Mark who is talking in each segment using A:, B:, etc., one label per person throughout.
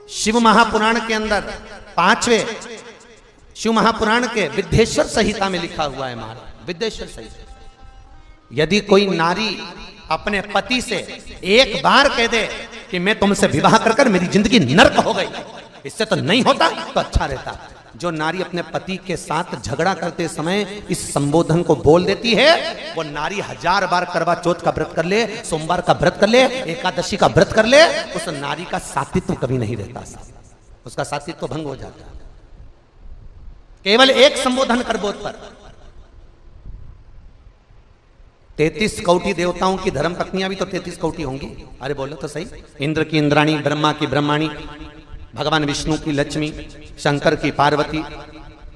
A: शिव महापुराण के अंदर 5वें शिव महापुराण के विद्येश्वर संहिता में लिखा हुआ है महाराज, विद्येश्वर संहिता, यदि कोई नारी अपने पति से एक बार कह दे कि मैं तुमसे विवाह कर कर मेरी जिंदगी नर्क हो गई, इससे तो नहीं होता तो अच्छा रहता। जो नारी अपने पति के साथ झगड़ा करते समय इस संबोधन को बोल देती है, वो नारी 1000 बार करवा चौथ का व्रत कर ले, सोमवार का व्रत कर ले, एकादशी का व्रत कर ले, उस नारी का सात्वित्व कभी नहीं रहता, उसका सात्वित्व भंग हो जाता। केवल एक संबोधन कर बोध पर 33 कौटी देवताओं की धर्म पत्नियां भी तो 33 कौटी होंगी। अरे बोलो तो सही, इंद्र की इंद्राणी, ब्रह्मा की ब्रह्माणी, भगवान विष्णु की लक्ष्मी, शंकर की पार्वती,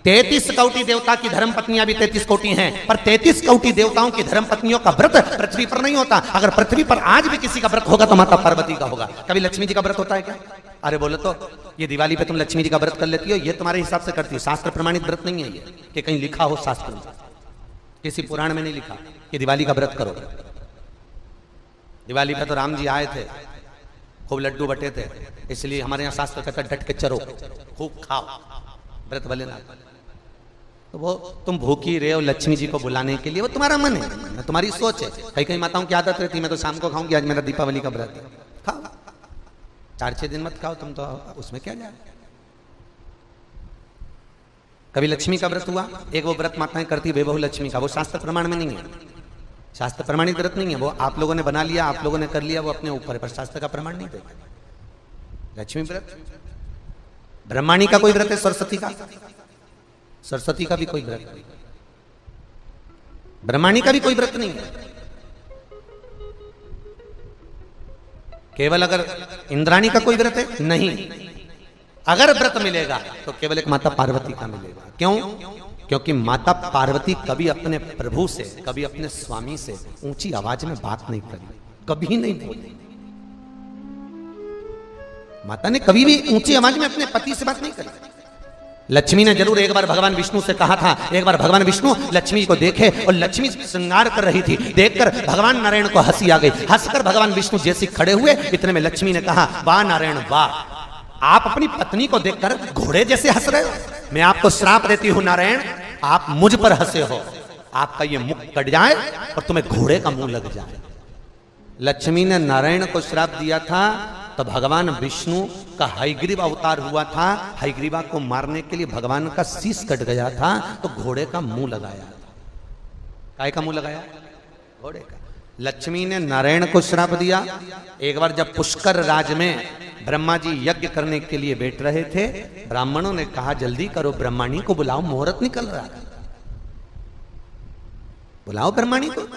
A: 33 कौटी देवता की धर्म पत्नियां भी 33 कौटी हैं। पर 33 कौटी देवताओं की धर्म पत्नियों का व्रत पृथ्वी पर नहीं होता। अगर पृथ्वी पर आज भी किसी का व्रत होगा तो माता पार्वती का होगा। कभी लक्ष्मी जी का व्रत होता है क्या? अरे बोलो तो, ये दिवाली पे तुम लक्ष्मी जी का व्रत कर लेती हो, ये तुम्हारे हिसाब से करती हो, शास्त्र प्रमाणित व्रत नहीं है ये, कि कहीं लिखा हो शास्त्र में, किसी पुराण में नहीं लिखा कि दिवाली का व्रत करो। दिवाली पे तो राम जी आए थे, खूब लड्डू बटे थे, इसलिए हमारे यहाँ शास्त्र कहता डट के चरो, खूब खाओ, व्रत भले ना। तो वो तुम भूखी रहे हो लक्ष्मी जी को बुलाने के लिए, वो तुम्हारा मन है, तुम्हारी सोच है। कई कई माताओं की आदत रहती है, मैं तो शाम को खाऊंगी, आज मेरा दीपावली का व्रत है, खाओ, 4-6 दिन मत खाओ तुम, तो उसमें क्या जाए। कभी लक्ष्मी का व्रत हुआ, एक वो व्रत माताएं करती बेबहू लक्ष्मी का, वो शास्त्र प्रमाण में नहीं है, शास्त्र प्रमाणित व्रत नहीं है, वो आप लोगों ने बना लिया, आप लोगों ने कर लिया, वो अपने ऊपर है, पर शास्त्र का प्रमाण नहीं देता। लक्ष्मी व्रत, ब्रह्माणी का कोई व्रत है, सरस्वती का, सरस्वती का भी कोई व्रत नहीं, ब्रह्माणी का भी कोई व्रत नहीं है। केवल अगर इंद्राणी का कोई व्रत है नहीं, अगर व्रत मिलेगा तो केवल एक माता पार्वती का मिलेगा। क्यों? क्योंकि माता पार्वती कभी अपने प्रभु से, कभी अपने स्वामी से ऊंची आवाज में बात नहीं करी, कभी नहीं बोली। माता ने कभी भी ऊंची आवाज में अपने पति से बात नहीं करी। लक्ष्मी ने जरूर एक बार भगवान विष्णु से कहा था, एक बार भगवान विष्णु लक्ष्मी को देखे और लक्ष्मी श्रृंगार कर रही थी, देखकर भगवान नारायण को हंसी आ गई। हंसकर भगवान विष्णु जैसे खड़े हुए, इतने में लक्ष्मी ने कहा, वाह नारायण वाह, आप अपनी पत्नी को देखकर घोड़े जैसे हंस रहे हो, मैं आपको श्राप देती हूं नारायण, आप मुझ पर हंसे हो, आपका ये मुख कट जाए और तुम्हें घोड़े का मुंह लग जाए। लक्ष्मी ने नारायण को श्राप दिया था तो भगवान विष्णु का हयग्रीव अवतार हुआ था, हयग्रीवा को मारने के लिए भगवान का शीश कट गया था, तो घोड़े का मुंह लगाया। काय का मुंह लगाया? घोड़े का। लक्ष्मी ने नारायण को श्राप दिया। एक बार जब पुष्कर राज में ब्रह्मा जी यज्ञ करने के लिए बैठ रहे थे, ब्राह्मणों ने कहा जल्दी करो, ब्रह्माणी को बुलाओ, मुहूर्त निकल रहा है, बुलाओ ब्रह्माणी को।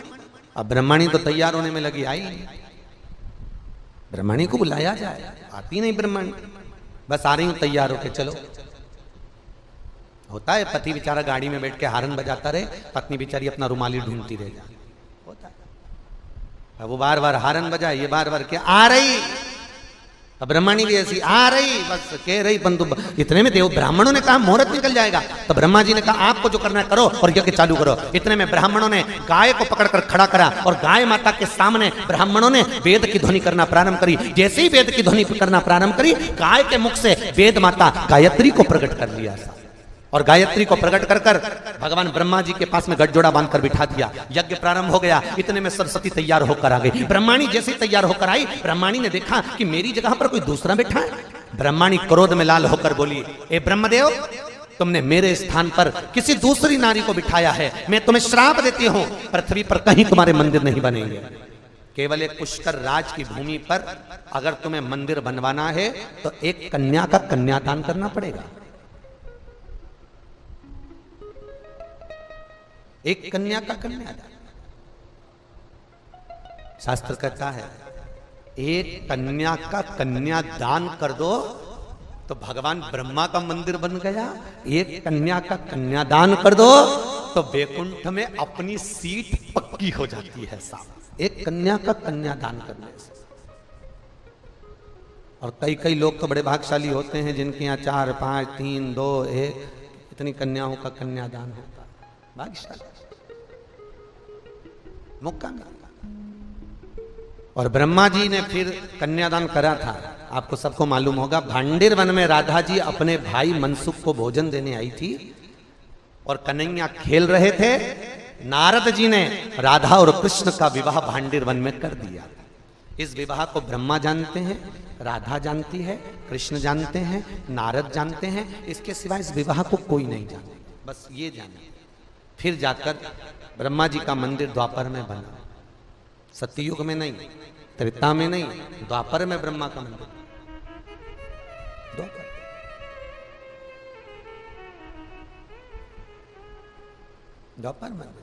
A: अब ब्रह्माणी तो तैयार होने में लगी, आई नहीं, ब्रह्माणी को बुलाया जाए, आती नहीं ब्रह्माणी, बस आ रही हूं तैयार होके चलो। होता है पति बेचारा गाड़ी में बैठ के हारन बजाता रहे, पत्नी बेचारी अपना रुमाली ढूंढती रह जाए, होता है। अब वो बार बार हारन बजाए, ये बार बार क्या आ रही, अब ब्रह्माणी भी ऐसी आ रही, बस कह रही, बंधु इतने में देव ब्राह्मणों ने कहा मुहूर्त निकल जाएगा, तो ब्रह्मा जी ने कहा आपको जो करना है करो और यज्ञ चालू करो। इतने में ब्राह्मणों ने गाय को पकड़कर खड़ा करा और गाय माता के सामने ब्राह्मणों ने वेद की ध्वनि करना प्रारंभ करी। जैसे ही वेद की ध्वनि करना प्रारंभ करी, गाय के मुख से वेद माता गायत्री को प्रकट कर लिया और गायत्री को प्रकट कर कर भगवान ब्रह्मा जी के पास में गठजोड़ा बांधकर बिठा दिया। यज्ञ प्रारंभ हो गया। इतने में सरस्वती तैयार होकर आ गई। ब्रह्माणी जैसे तैयार होकर आई, ब्रह्माणी ने देखा कि मेरी जगह पर कोई दूसरा बैठा है। ब्रह्माणी क्रोध में लाल होकर बोली, ए ब्रह्मदेव, तुमने मेरे स्थान पर किसी दूसरी नारी को बिठाया है, मैं तुम्हें श्राप देती हूं, पृथ्वी पर कहीं तुम्हारे मंदिर नहीं बनेंगे। केवल एक पुष्कर राज की भूमि पर अगर तुम्हें मंदिर बनवाना है तो एक कन्या का कन्यादान करना पड़ेगा। एक कन्या का कन्यादान। शास्त्र कहता है एक कन्या का कन्यादान कर दो तो भगवान ब्रह्मा का मंदिर बन गया। एक कन्या का कन्यादान कर दो तो वैकुंठ में अपनी सीट पक्की हो जाती है साहब, एक कन्या का कन्यादान करने से। और कई कई लोग तो बड़े भाग्यशाली होते हैं जिनके यहाँ 4, 5, 3, 2, 1 इतनी कन्याओं का कन्यादान होता है। भाग्यशाली मौका मिला। और ब्रह्मा जी ने फिर कन्यादान करा था। आपको सबको मालूम होगा, भांडिर वन में राधा जी अपने भाई मनसुख को भोजन देने आई थी और कन्हैया खेल रहे थे। नारद जी ने राधा और कृष्ण का विवाह भांडिर वन में कर दिया। इस विवाह को ब्रह्मा जानते हैं, राधा जानती है, कृष्ण जानते हैं, नारद जानते हैं। इसके सिवाय इस विवाह को कोई नहीं जानता, बस ये जाने। फिर जाकर ब्रह्मा जी का मंदिर द्वापर में बना, सत्ययुग में नहीं, त्रेता में नहीं, द्वापर में ब्रह्मा का मंदिर। द्वापर द्वापर मंदिर।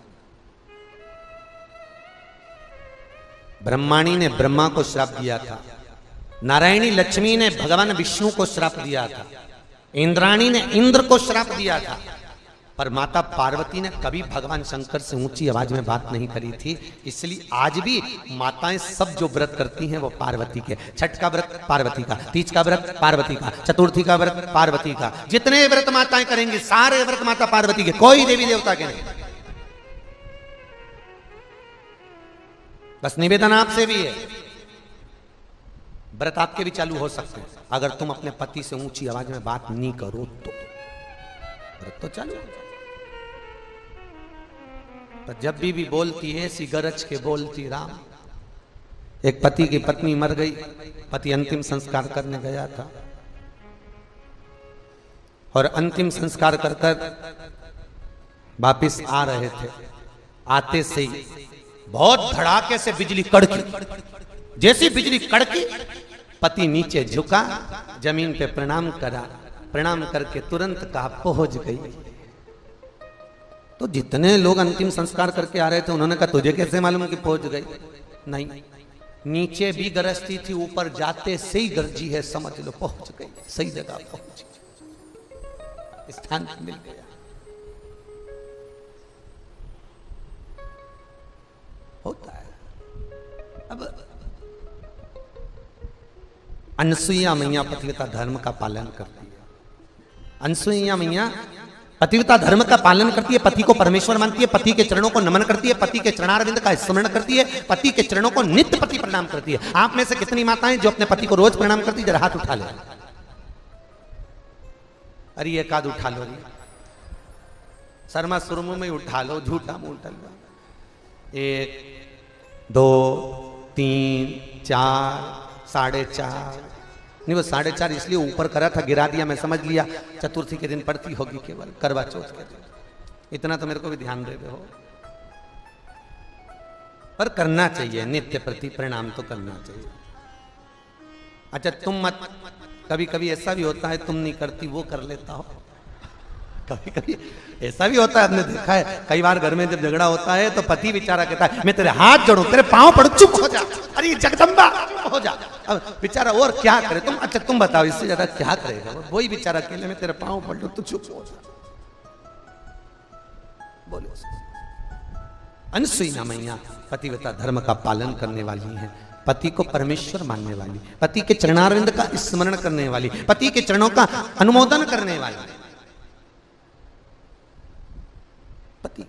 A: ब्रह्माणी ने ब्रह्मा को श्राप दिया था, नारायणी लक्ष्मी ने भगवान विष्णु को श्राप दिया था, इंद्राणी ने इंद्र को श्राप दिया था, पर माता पार्वती ने कभी भगवान शंकर से ऊंची आवाज में बात नहीं करी थी। इसलिए आज भी माताएं सब जो व्रत करती हैं वो पार्वती के। छठ का व्रत पार्वती का, तीज का व्रत पार्वती का, चतुर्थी का व्रत पार्वती का। जितने व्रत माताएं करेंगी सारे व्रत माता पार्वती के, कोई देवी देवता के नहीं। बस निवेदन आपसे भी है, व्रत आपके भी चालू हो सकते हैं अगर तुम अपने पति से ऊंची आवाज में बात नहीं करो तो। व्रत तो चालू हो। तो जब भी बोलती है सी गरज के बोलती राम। एक पति की पत्नी मर गई, पति अंतिम संस्कार करने गया था और अंतिम संस्कार कर कर वापिस आ रहे थे। आते से ही बहुत धड़ाके से बिजली कड़की। जैसी बिजली कड़की, पति नीचे झुका, जमीन पे प्रणाम करा, प्रणाम करके तुरंत कहा पहुंच गई। तो जितने लोग अंतिम संस्कार करके आ रहे थे उन्होंने कहा तुझे कैसे मालूम कि पहुंच गई? नहीं, नीचे भी गरजती थी, ऊपर जाते से ही गरजी है, समझ लो पहुंच गई, सही जगह पहुंच गई, स्थान मिल गया। होता है। अब अनसुईया मैया पतिव्रता धर्म का पालन करती है। अनसुईया मैया पतिव्रता धर्म का पालन करती है, पति को परमेश्वर मानती है, पति के चरणों को नमन करती है, पति के चरणारविंद का स्मरण करती है, पति के चरणों को नित्य पति प्रणाम करती है। आप में से कितनी माताएं जो अपने पति को रोज प्रणाम करती है? जरा हाथ उठा ले। अरे एक आध उठा लो, शर्मा सुरमु में उठा लो, झूठा मुंह उठा लो। 1 2 3 4 4.5 नहीं, वो 4.5 इसलिए ऊपर करा था, गिरा दिया, मैं समझ लिया चतुर्थी के दिन पड़ती होगी, केवल करवा चौथ के दिन। इतना तो मेरे को भी ध्यान दे हो, पर करना चाहिए, नित्य प्रति प्रणाम तो करना चाहिए। अच्छा तुम मत, कभी कभी ऐसा भी होता है तुम नहीं करती वो कर लेता हो, कभी कभी ऐसा भी होता है, आपने देखा है कई बार घर में जब झगड़ा होता है तो पति बेचारा कहता है मैं तेरे हाथ जोड़ूं, तेरे पांव पड़ू, चुप हो जा, अरे जगदम्बा हो जा। अब बेचारा और क्या करे तुम? अच्छा तुम बताओ इससे ज्यादा क्या करेगा वही बेचारा, अकेले में तेरे पांव पड़ तू चुप हो जा। बोलो। अनसुईया मैया पतिव्रता धर्म का पालन करने वाली है, पति को परमेश्वर मानने वाली, पति के चरणारविंद का स्मरण करने वाली, पति के चरणों का अनुमोदन करने वाली पति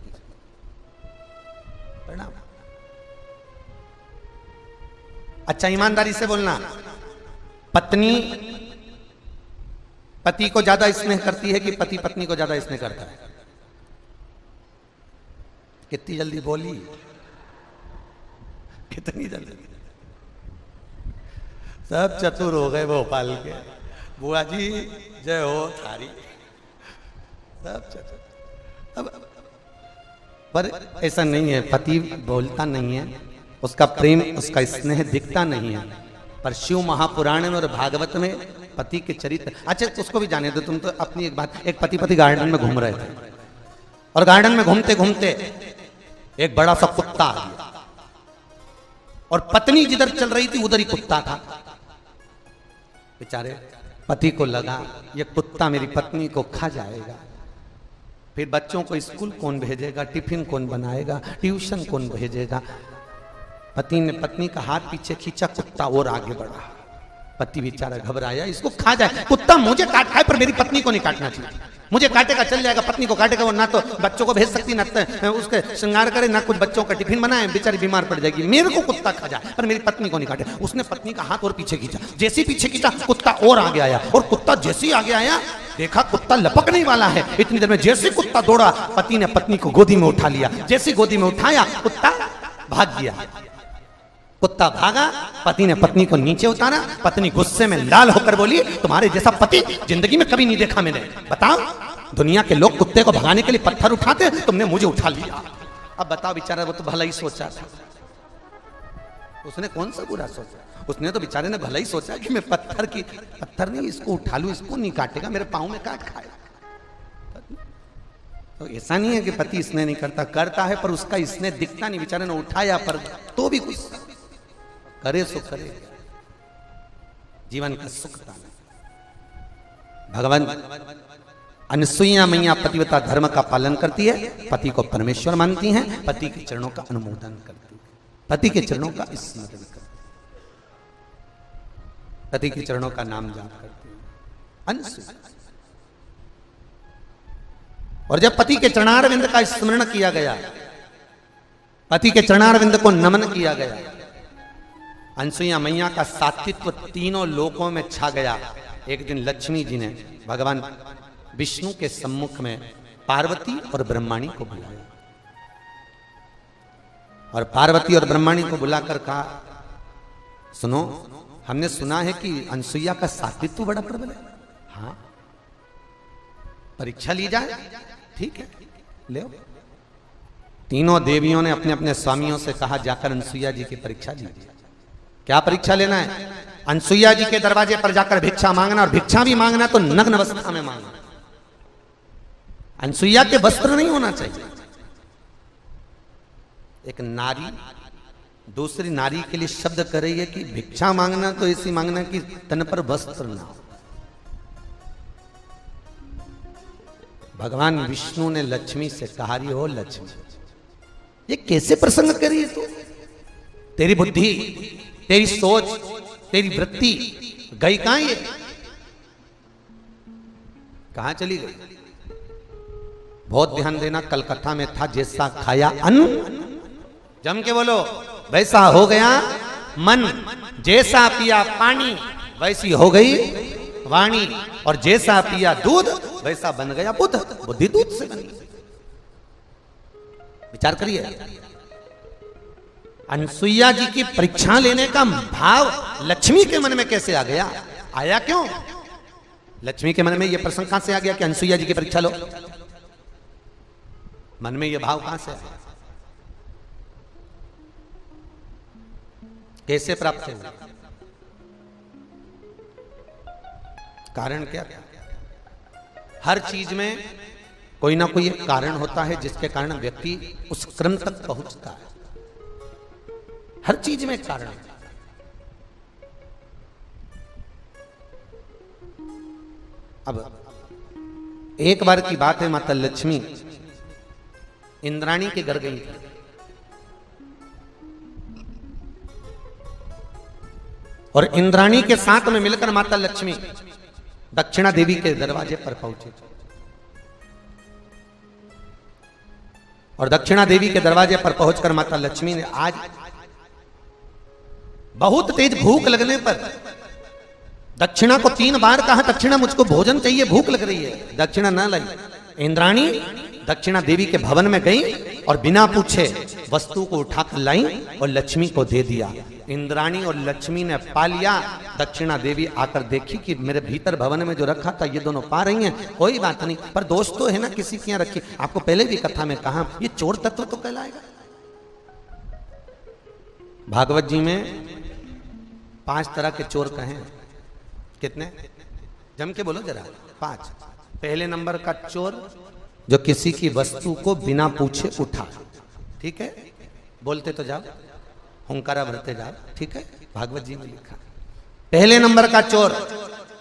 A: प्रणाम। अच्छा ईमानदारी से बोलना, पत्नी पति को ज्यादा स्नेह करती है कि पति पत्नी को ज्यादा स्नेह करता है? कितनी जल्दी बोली, कितनी जल्दी। सब चतुर हो गए भोपाल के, बुआ जी जय हो थारी, सब चतुर। अब पर ऐसा नहीं है, पति बोलता नहीं है, उसका प्रेम उसका स्नेह दिखता नहीं है, पर शिव महापुराण में और भागवत में पति के चरित्र। अच्छा उसको भी जाने दो, तुम तो अपनी एक बात। एक पति गार्डन में घूम रहे थे और गार्डन में घूमते घूमते एक बड़ा सा कुत्ता आ गया और पत्नी जिधर चल रही थी उधर ही कुत्ता था। बेचारे पति को लगा ये कुत्ता मेरी पत्नी को खा जाएगा, फिर बच्चों को स्कूल कौन भेजेगा, टिफिन कौन बनाएगा, ट्यूशन कौन भेजेगा। पति ने पत्नी का हाथ पीछे खींचा, कुत्ता और आगे बढ़ा। पति बेचारा घबराया, इसको खा जाए, कुत्ता मुझे काट खाए पर मेरी पत्नी को नहीं काटना चाहिए। मुझे काटेगा चल जाएगा, पत्नी को काटेगा, वो ना तो बच्चों को भेज सकती, ना उसके श्रृंगार करे, ना कुछ बच्चों का टिफिन बनाए, बेचारी बीमार पड़ जाएगी। मेरे को कुत्ता खा जाए पर मेरी पत्नी को नहीं काटे। उसने पत्नी का हाथ और पीछे खींचा, जैसे पीछे खींचा कुत्ता और आगे आया, और कुत्ता जैसे ही आगे आया देखा कुत्ता लपकने वाला है। इतनी देर में जैसे कुत्ता दौड़ा, पति ने पत्नी को गोदी में उठा लिया। जैसे गोदी में उठाया कुत्ता भाग गया। कुत्ता भागा, पति ने पत्नी को नीचे उतारा। पत्नी गुस्से में लाल होकर बोली, तुम्हारे जैसा पति जिंदगी में कभी नहीं देखा मैंने। बताओ, दुनिया के लोग कुत्ते को भगाने के लिए पत्थर उठाते, तुमने मुझे उठा लिया। अब बताओ, बेचारा वो तो भला ही सोचा था, उसने कौन सा बुरा सोचा? उसने तो बेचारे ने भला ही सोचा कि मैं पत्थर नहीं, इसको उठा लूं, इसको नहीं काटेगा, मेरे पाँव में काट खाएगा। तो ऐसा नहीं है कि पति स्नेह नहीं करता है, पर उसका स्नेह दिखता नहीं। बेचारे ने उठाया पर तो भी कुछ करे सो करे, जीवन का सुख पाना। भगवान अनसुईया मैया पतिव्रता धर्म का पालन करती है, पति को परमेश्वर मानती हैं, पति के चरणों का अनुमोदन करती है, पति के चरणों का स्मरण करती है, पति के चरणों का नाम जाप करती है अनसुईया। और जब पति के चरणारविंद का स्मरण किया गया, पति के चरणारविंद को नमन किया गया, अनसुईया मैया का सात्वित्व तीनों लोकों में छा गया। एक दिन लक्ष्मी जी ने भगवान विष्णु के सम्मुख में पार्वती और ब्रह्माणी को बुलाया, और पार्वती और ब्रह्माणी को बुलाकर कहा, सुनो, हमने सुना है कि अनसुईया का सात्वित्व बड़ा प्रबल है। हाँ, परीक्षा ली जाए? ठीक है, ले। तीनों देवियों ने अपने अपने स्वामियों से कहा, जाकर अनसुईया जी की परीक्षा लीजिए। क्या परीक्षा लेना है? अनसुईया जी के दरवाजे पर जाकर भिक्षा मांगना, और भिक्षा भी मांगना तो नग्न अवस्था में मांगना। अनसुईया के वस्त्र नहीं होना चाहिए। एक नारी दूसरी नारी के लिए शब्द कर रही है कि भिक्षा मांगना तो ऐसी मांगना कि तन पर वस्त्र ना हो। भगवान विष्णु ने लक्ष्मी से कहा, रही हो लक्ष्मी, ये कैसे प्रसंग करी है तू? तेरी बुद्धि, तेरी सोच, तेरी वृत्ति गई कहां? ये कहां चली गई? बहुत ध्यान देना, कलकत्ता में था, जैसा खाया अन्न, जम के बोलो, वैसा हो गया मन, जैसा पिया पानी वैसी हो गई वाणी, और जैसा पिया दूध वैसा बन गया बुद्ध। बुद्धि दूध से बनी। विचार करिए, अनसुईया जी की परीक्षा लेने का भाव लक्ष्मी के मन में कैसे आ गया? आया क्यों? लक्ष्मी के मन में यह प्रसंग कहां से आ गया कि अनसुईया जी की परीक्षा लो? मन में यह भाव कहां से आया? कैसे प्राप्त हुआ? कारण क्या था? हर चीज में कोई ना कोई एक कारण होता है जिसके कारण व्यक्ति उस क्रम तक पहुंचता है। हर चीज में एक कारण है। अब एक बार की बात है, माता लक्ष्मी इंद्राणी के घर गई थी। और इंद्राणी के साथ में मिलकर माता लक्ष्मी दक्षिणा देवी के दरवाजे पर पहुंचे। और दक्षिणा देवी के दरवाजे पर पहुंचकर माता लक्ष्मी ने आज बहुत तेज भूख लगने पर दक्षिणा को 3 बार कहा, दक्षिणा मुझको भोजन चाहिए, भूख लग रही है। दक्षिणा ना लाई। इंद्राणी दक्षिणा देवी के भवन में गई और बिना पूछे वस्तु को उठाकर लाई और लक्ष्मी को दे दिया। इंद्राणी और लक्ष्मी ने पा लिया। दक्षिणा देवी आकर देखी कि मेरे भीतर भवन में जो रखा था ये दोनों पा रही हैं, कोई बात नहीं, पर दोष तो है ना किसी के यहाँ रखी। आपको पहले भी कथा में कहा, ये चोर तत्व तो कहलाएगा। भागवत जी में 5 तरह के चोर कहे। कितने? जम के बोलो जरा। 5। पहले नंबर का चोर जो किसी की वस्तु को बिना पूछे उठा। ठीक है, बोलते तो जाओ, हुंकारा भरते जाओ। ठीक है, भागवत जी में लिखा। पहले नंबर का चोर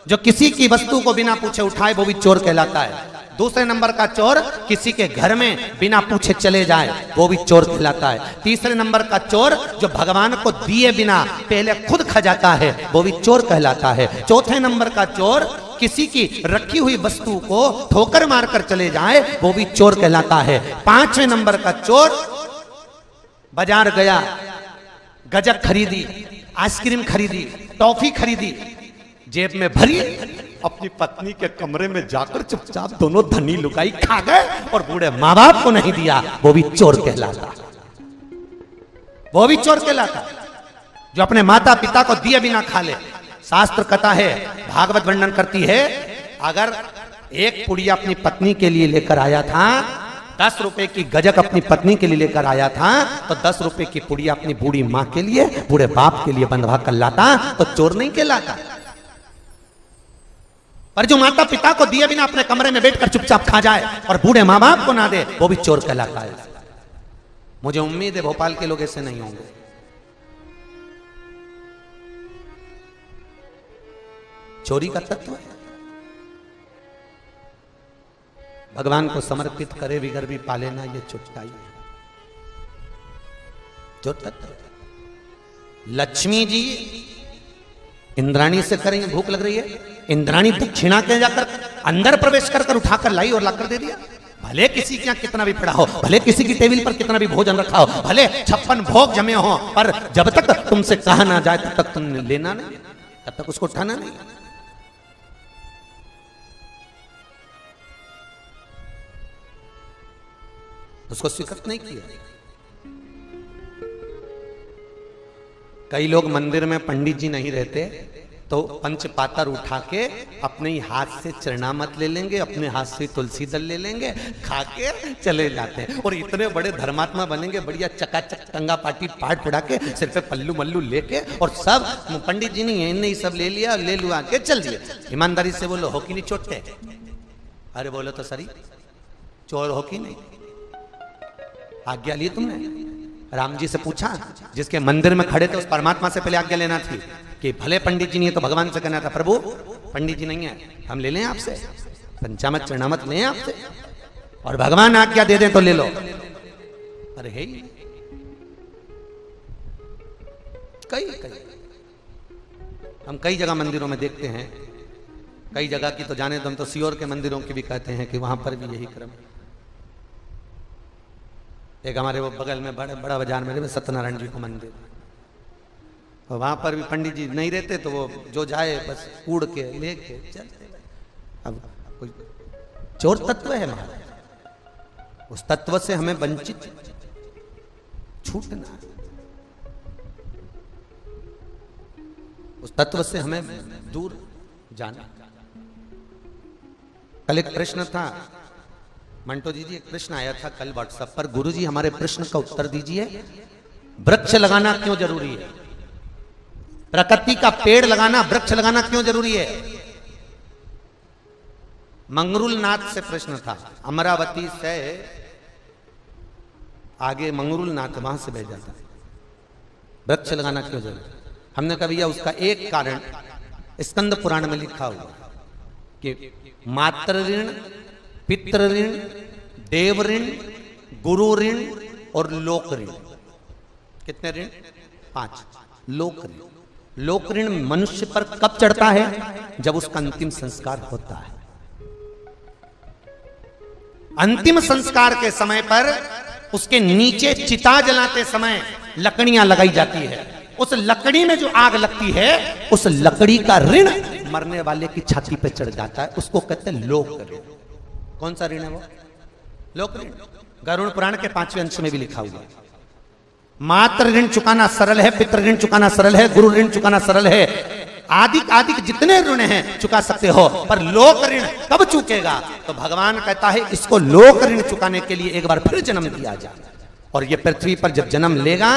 A: जो किसी की वस्तु को बिना पूछे उठाए, वो भी चोर कहलाता है। दूसरे नंबर का चोर किसी के घर में बिना पूछे चले जाए, वो भी चोर कहलाता है। तीसरे नंबर का चोर जो भगवान को दिए बिना पहले खुद खा जाता है, वो भी चोर कहलाता है। चौथे नंबर का चोर किसी की रखी हुई वस्तु को ठोकर मारकर चले जाए वो भी चोर कहलाता है। 5वें नंबर का चोर बाजार गया, गजक खरीदी, आइसक्रीम खरीदी, टॉफी खरीदी, जेब में भरी, अपनी पत्नी के कमरे में जाकर चुपचाप दोनों धनी लुगाई खा गए और बूढ़े माँ बाप को नहीं दिया, वो भी चोर कहलाता। वो भी चोर कहलाता जो अपने माता पिता को दिए बिना खा ले। शास्त्र कथा है, भागवत वर्णन करती है, अगर एक पुड़िया अपनी पत्नी के लिए लेकर आया था, 10 रुपए की गजक अपनी पत्नी के लिए लेकर आया था, तो 10 रुपए की पुड़िया अपनी बूढ़ी मां के लिए, बूढ़े बाप के लिए बंधवा कर लाता तो चोर नहीं कहलाता। पर जो माता पिता को दिए बिना अपने कमरे में बैठकर चुपचाप खा जाए और बूढ़े मां बाप को ना दे, वो भी चोर कहलाता है। मुझे उम्मीद है भोपाल के लोग ऐसे नहीं होंगे। चोरी का तत्व है, भगवान को समर्पित करे बिगर भी पाले ना, ये चुटकाई है। जो तत्व लक्ष्मी जी इंद्राणी से करेंगे, भूख लग रही है, इंद्राणी दक्षिणा के जाकर अंदर प्रवेश कर उठाकर लाई और लाकर दे दिया। भले किसी के यहाँ कितना भी पड़ा हो, भले किसी की टेबल पर कितना भी भोजन रखा हो, भले 56 भोग जमे हो, पर जब तक तुमसे कहा ना जाए तब तक तुमने लेना नहीं, तब तक उसको उठाना नहीं। उसको स्वीकृत नहीं किया। कई लोग मंदिर में पंडित जी नहीं रहते तो पंचपातर उठा के अपने ही हाथ से चरणामत ले लेंगे, अपने हाथ से तुलसी दल ले लेंगे, खा के चले जाते हैं और इतने बड़े धर्मात्मा बनेंगे, बढ़िया चकाचक टंगा पाटी पाट पड़ा के सिर पे पल्लू मल्लू लेके, और सब पंडित जी नहीं है, इनने ही सब ले लिया, ले लुआ के चल दिए। ईमानदारी से बोलो, हो कि नहीं चोटे? अरे बोलो तो सही, चोर हो कि नहीं? आज्ञा ली तुमने? राम जी से पूछा, जिसके मंदिर में खड़े थे उस परमात्मा से पहले आज्ञा लेना थी कि भले पंडित जी नहीं है तो भगवान से कहना था, प्रभु पंडित जी नहीं है, हम ले लें आपसे, पंचामत चरणामत लें आपसे, और भगवान आज्ञा दे दें तो ले लो। अरे है हम कई जगह मंदिरों में देखते हैं, कई जगह की तो जाने तो हम तो सियोर के मंदिरों की भी कहते हैं कि वहां पर भी यही क्रम। एक हमारे वो बगल में बड़ा बाजार में सत्यनारायण जी को मंदिर, और वहां पर भी पंडित जी नहीं रहते तो वो जो जाए बस कूड़ के लेके चलते। अब कोई चोर तत्व है महाराज, उस तत्व से हमें वंचित छूटना, उस तत्व से हमें दूर जाना। कल एक प्रश्न था, मंटो जी एक प्रश्न आया था कल व्हाट्सएप पर, गुरुजी हमारे प्रश्न का उत्तर दीजिए, वृक्ष लगाना क्यों जरूरी है? प्रकृति का पेड़ लगाना, वृक्ष लगाना क्यों जरूरी है? मंगरूल नाथ से प्रश्न था, अमरावती से आगे मंगरूल नाथ, वहां से भेजा था, वृक्ष लगाना क्यों जरूरी? हमने कहा भैया उसका एक कारण स्कंद पुराण में लिखा हुआ कि मातृ ऋण, पितृ ऋण, देव ऋण, गुरु ऋण और लोक ऋण। कितने ऋण? 5। लोक ऋण, लोक ऋण मनुष्य पर कब चढ़ता है? जब उसका अंतिम संस्कार होता है। अंतिम संस्कार के समय पर उसके नीचे चिता जलाते समय लकड़ियां लगाई जाती है, उस लकड़ी में जो आग लगती है, उस लकड़ी का ऋण मरने वाले की छाती पे चढ़ जाता है, उसको कहते हैं लोक ऋण। कौन सा ऋण है वो? लोक ऋण। गरुड़ पुराण के 5वें अंश में भी लिखा हुआ है, मातृ ऋण चुकाना सरल है, पितृ ऋण चुकाना सरल है, गुरु ऋण चुकाना सरल है, आदिक आदिक जितने ऋण हैं चुका सकते हो, पर लोक ऋण कब चुकेगा? तो भगवान कहता है इसको लोक ऋण चुकाने के लिए एक बार फिर जन्म दिया जाए, और ये पृथ्वी पर जब जन्म लेगा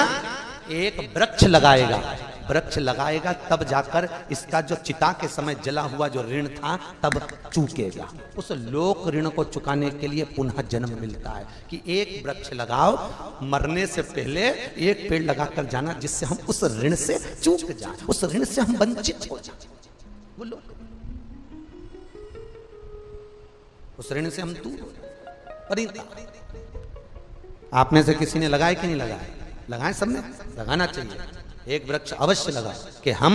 A: एक वृक्ष लगाएगा, वृक्ष लगाएगा तब जाकर इसका जो चिता के समय जला हुआ जो ऋण था तब चूकेगा। उस लोक ऋण को चुकाने के लिए पुनः जन्म मिलता है कि एक वृक्ष लगाओ, मरने से पहले एक पेड़ लगाकर जाना, जिससे हम उस ऋण से चूक जाए, उस ऋण से हम वंचित हो जाए, बोलो उस ऋण से हम दूर हो जाए। परिता आप में से किसी ने लगाए कि नहीं लगाए? लगाए, सबने लगाना चाहिए। एक वृक्ष अवश्य लगा कि हम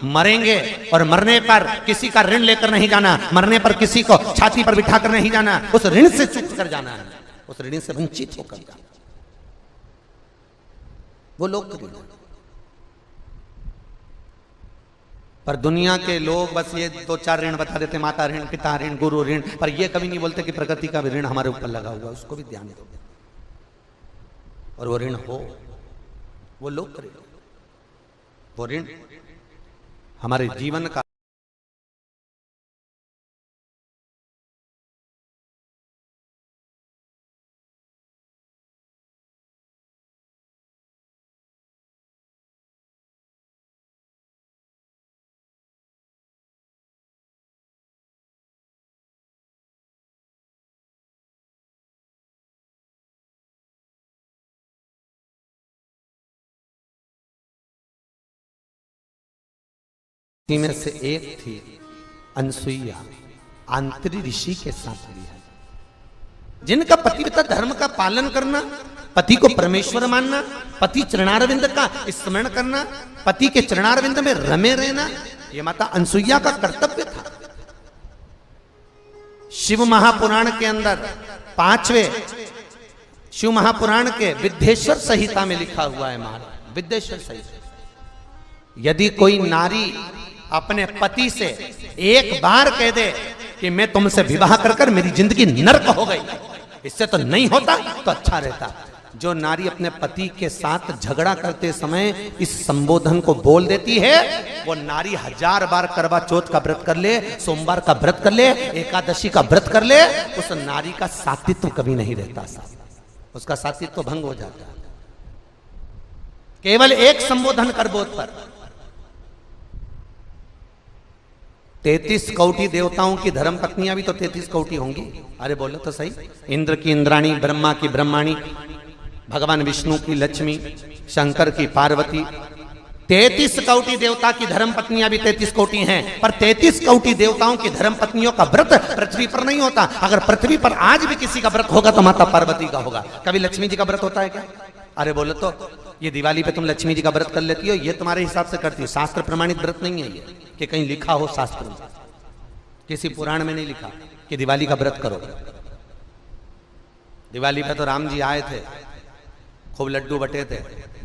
A: मरेंगे और मरने पर किसी का ऋण लेकर नहीं जाना, मरने पर किसी को छाती पर बिठा कर नहीं जाना, उस ऋण से चूक कर जाना है, उस ऋण से वंचित होकर जाना। वो लोग तो पर दुनिया के लोग बस ये 2-4 ऋण बता देते, माता ऋण, पिता ऋण, गुरु ऋण, पर ये कभी नहीं बोलते कि प्रकृति का भी ऋण हमारे ऊपर लगा हुआ, उसको भी ध्यान दो और वो ऋण हो, वो लोग करें, वो ऋण हमारे जीवन का में से एक थी अनसुईया, आंतरी ऋषि के साथ भी है, जिनका पतिव्रता धर्म का पालन करना, पति को परमेश्वर मानना, पति चरणारविंद का स्मरण करना, पति के चरणारविंद में रमे रहना, यह माता अनसुईया का कर्तव्य था। शिव महापुराण के अंदर 5वें शिव महापुराण के विद्येश्वर संहिता में लिखा हुआ है, महाराज विद्येश्वर संहिता, यदि कोई नारी अपने पति से एक बार कह दे कि मैं तुमसे विवाह कर कर मेरी जिंदगी नर्क हो गई, इससे तो नहीं होता तो अच्छा रहता। जो नारी अपने पति के साथ झगड़ा करते समय इस संबोधन को बोल देती है, वो नारी 1000 बार करवा चौथ का व्रत कर ले, सोमवार का व्रत कर ले, एकादशी का व्रत कर ले, उस नारी का सात्वित्व कभी नहीं रहता, उसका सात्वित्व भंग हो जाता। केवल एक संबोधन कर बोध पर 33 कौटी देवताओं की धर्म पत्नियां भी तो 33 कौटी होंगी। अरे बोलो तो सही, इंद्र की इंद्राणी, ब्रह्मा की ब्रह्माणी, भगवान विष्णु की लक्ष्मी, शंकर की पार्वती, 33 कौटी देवता की धर्म पत्नियां भी 33 कौटी हैं, पर 33 कौटी देवताओं की धर्म पत्नियों का व्रत पृथ्वी पर नहीं होता। अगर पृथ्वी पर आज भी किसी का व्रत होगा तो माता पार्वती का होगा। कभी लक्ष्मी जी का व्रत होता है क्या? अरे बोलो तो, ये दिवाली पे तुम लक्ष्मी जी का व्रत कर लेती हो, ये तुम्हारे हिसाब से करती हो, शास्त्र प्रमाणित व्रत नहीं है ये कि कहीं लिखा हो शास्त्र में, किसी पुराण में नहीं लिखा कि दिवाली का व्रत करो। दिवाली पे तो राम जी आए थे, खूब लड्डू बटे थे,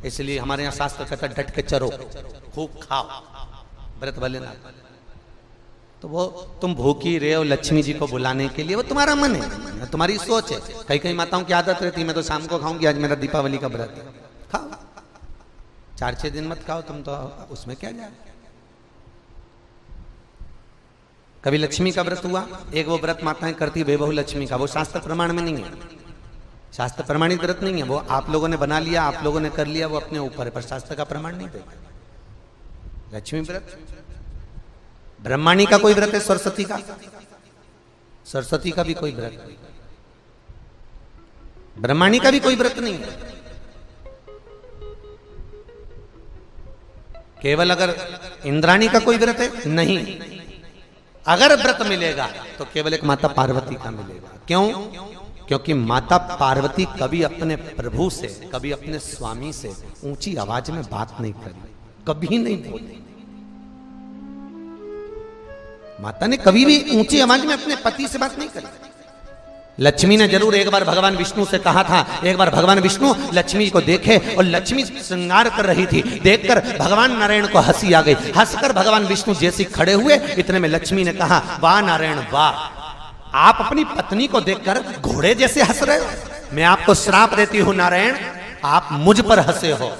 A: इसलिए हमारे यहाँ शास्त्र कहता डट के चरो, खूब खाओ, व्रत भले ना। तो वो तुम भूखी रहे हो लक्ष्मी जी को बुलाने के लिए, वो तुम्हारा मन है, तुम्हारी सोच है। कई कई माताओं की आदत रहती है, मैं तो शाम को खाऊंगी, आज मेरा दीपावली का व्रत है, खाओ, 4-6 दिन मत खाओ तुम, तो उसमें क्या जाए। कभी लक्ष्मी का व्रत हुआ, एक वो व्रत माताएं करती बेबहू लक्ष्मी का, वो शास्त्र प्रमाण में नहीं है, शास्त्र प्रमाणित व्रत नहीं है, वो आप लोगों ने बना लिया, आप लोगों ने कर लिया, वो अपने ऊपर है, पर शास्त्र का प्रमाण नहीं देगा। लक्ष्मी व्रत, ब्रह्माणी का कोई व्रत है, सरस्वती का, सरस्वती का भी कोई व्रत नहीं, ब्रह्माणी का भी कोई व्रत नहीं है। केवल अगर इंद्राणी का कोई व्रत है, नहीं, अगर व्रत मिलेगा तो केवल एक माता पार्वती का मिलेगा। क्यों? क्योंकि माता पार्वती कभी अपने प्रभु से, कभी अपने स्वामी से ऊंची आवाज में बात नहीं करी, कभी नहीं बोली। माता ने कभी भी ऊंची आवाज में अपने पति से बात नहीं करी। लक्ष्मी ने जरूर एक बार भगवान विष्णु से कहा था, एक बार भगवान विष्णु लक्ष्मी को देखे और लक्ष्मी श्रृंगार कर रही थी, देखकर भगवान नारायण को हंसी आ गई। हंसकर भगवान विष्णु जैसे खड़े हुए, इतने में लक्ष्मी ने कहा, वाह नारायण वाह, आप अपनी पत्नी को देखकर घोड़े जैसे हंस रहे हो, मैं आपको श्राप देती हूं नारायण, आप मुझ पर हंसे हो,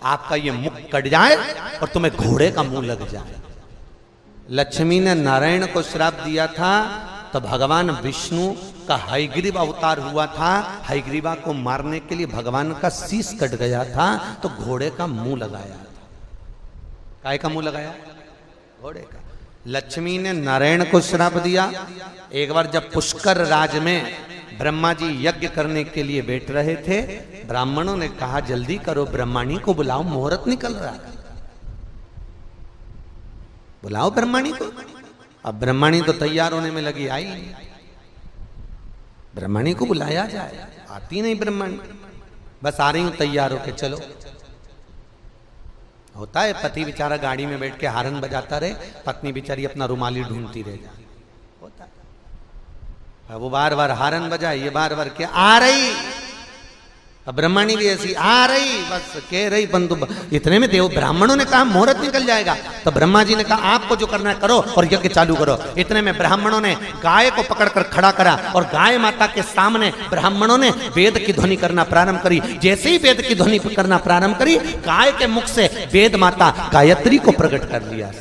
A: आपका ये मुख कट जाए और तुम्हें घोड़े का मुंह लग जाए। लक्ष्मी ने नारायण को श्राप दिया था तो भगवान विष्णु का हयग्रीव अवतार हुआ था, हयग्रीवा को मारने के लिए भगवान का शीश कट गया था, तो घोड़े का मुंह लगाया था। काय का मुंह लगाया? घोड़े का। लक्ष्मी ने नारायण को श्राप दिया। एक बार जब पुष्कर राज में ब्रह्मा जी यज्ञ करने के लिए बैठ रहे थे, ब्राह्मणों ने कहा जल्दी करो, ब्रह्माणी को बुलाओ, मुहूर्त निकल रहा है, बुलाओ ब्रह्माणी को। अब ब्रह्माणी तो तैयार होने में लगी, आई नहीं, ब्रह्माणी को बुलाया जाए, आती नहीं ब्रह्माणी, बस आ रही हूं तैयार होके, चलो। होता है पति बेचारा गाड़ी में बैठ के हारन बजाता रहे, पत्नी बेचारी अपना रुमाली ढूंढती रह जाए, होता है। वो बार बार हारन बजाए, ये बार बार क्या आ रही, अब ब्रह्मणी भी ऐसी आ रही, बस कह रही बंधु। इतने में देव ब्राह्मणों ने कहा मुहूर्त निकल जाएगा, तो ब्रह्मा जी ने कहा आपको जो करना है करो और यज्ञ चालू करो। इतने में ब्राह्मणों ने गाय को पकड़कर खड़ा करा और गाय माता के सामने ब्राह्मणों ने वेद की ध्वनि करना प्रारंभ करी। जैसे ही वेद की ध्वनि करना प्रारंभ करी, गाय के मुख से वेद माता गायत्री को प्रकट कर लिया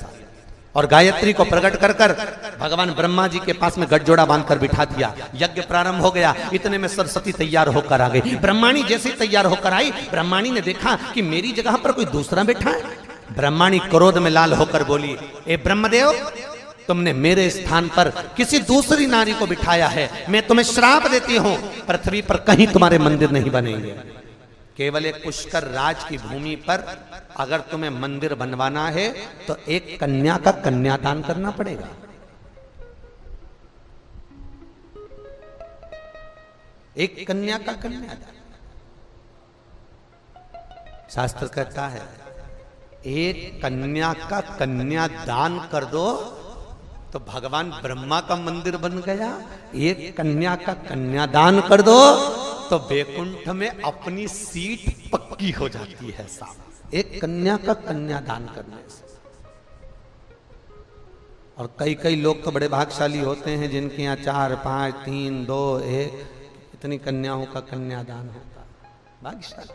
A: और गायत्री को प्रकट कर कर भगवान ब्रह्मा जी के पास में गठजोड़ा बांधकर बिठा दिया। यज्ञ प्रारंभ हो गया। इतने में सरस्वती तैयार होकर आ गई। ब्रह्माणी जैसे ही तैयार होकर आई, ब्रह्माणी ने देखा कि मेरी जगह पर कोई दूसरा बैठा है। ब्रह्माणी क्रोध में लाल होकर बोली, ए ब्रह्मदेव, तुमने मेरे स्थान पर किसी दूसरी नारी को बिठाया है, मैं तुम्हें श्राप देती हूं, पृथ्वी पर कहीं तुम्हारे मंदिर नहीं बनेंगे। केवल एक पुष्कर राज की भूमि पर अगर तुम्हें मंदिर बनवाना है तो एक कन्या का कन्यादान करना पड़ेगा। एक कन्या का कन्यादान। शास्त्र कहता है एक कन्या का कन्यादान कर दो तो भगवान ब्रह्मा का मंदिर बन गया। एक कन्या का कन्यादान कर दो तो वैकुंठ में अपनी सीट पक्की हो जाती है साहब, एक कन्या का कन्यादान करने से। और कई कई लोग तो बड़े भाग्यशाली होते हैं जिनके यहाँ 4, 5, 3, 2, 1 इतनी कन्याओं का कन्यादान होता है। भाग्यशाली,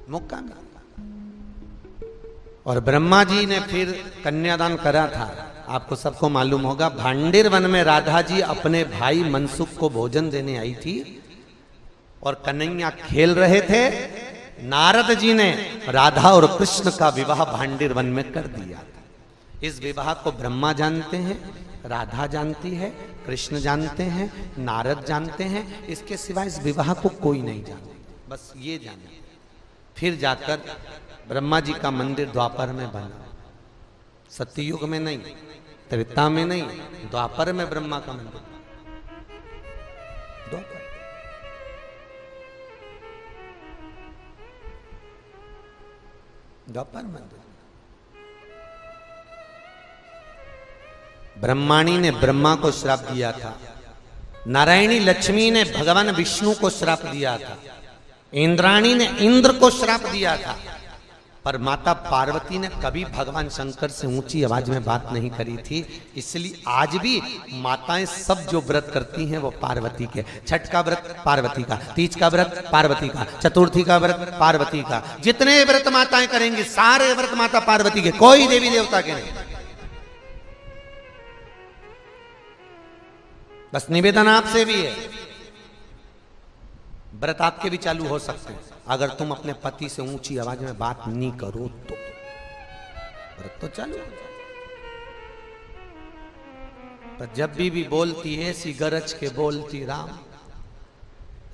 A: मौका मिला। और ब्रह्मा जी ने फिर कन्यादान करा था। आपको सबको मालूम होगा, भांडेर वन में राधा जी अपने भाई मनसुख को भोजन देने आई थी और कन्हैया खेल रहे थे। नारद जी ने राधा और कृष्ण का विवाह भांडेर वन में कर दिया। इस विवाह को ब्रह्मा जानते हैं, राधा जानती है, कृष्ण जानते हैं, नारद जानते हैं। इसके सिवा इस विवाह को कोई नहीं जानता, बस ये जाने। फिर जाकर ब्रह्मा जी का मंदिर द्वापर में बना। सत्ययुग में नहीं, त्रेता में नहीं, द्वापर में ब्रह्मा का मंदिर। द्वापर द्वापर मंदिर। ब्रह्माणी ने ब्रह्मा को श्राप दिया था, नारायणी लक्ष्मी ने भगवान विष्णु को श्राप दिया था, इंद्राणी ने इंद्र को श्राप दिया था, पर माता पार्वती ने कभी भगवान शंकर से ऊंची आवाज में बात नहीं करी थी। इसलिए आज भी माताएं सब जो व्रत करती हैं वो पार्वती के। छठ का व्रत पार्वती का, तीज का व्रत पार्वती का, चतुर्थी का व्रत पार्वती का। जितने व्रत माताएं करेंगी सारे व्रत माता पार्वती के, कोई देवी देवता के नहीं। बस निवेदन आपसे भी है, व्रत आपके भी चालू हो सकते हैं अगर तुम अपने पति से ऊंची आवाज में बात नहीं करो तो। व्रत तो चालू। पर जब भी बोलती है सी गरज के बोलती राम।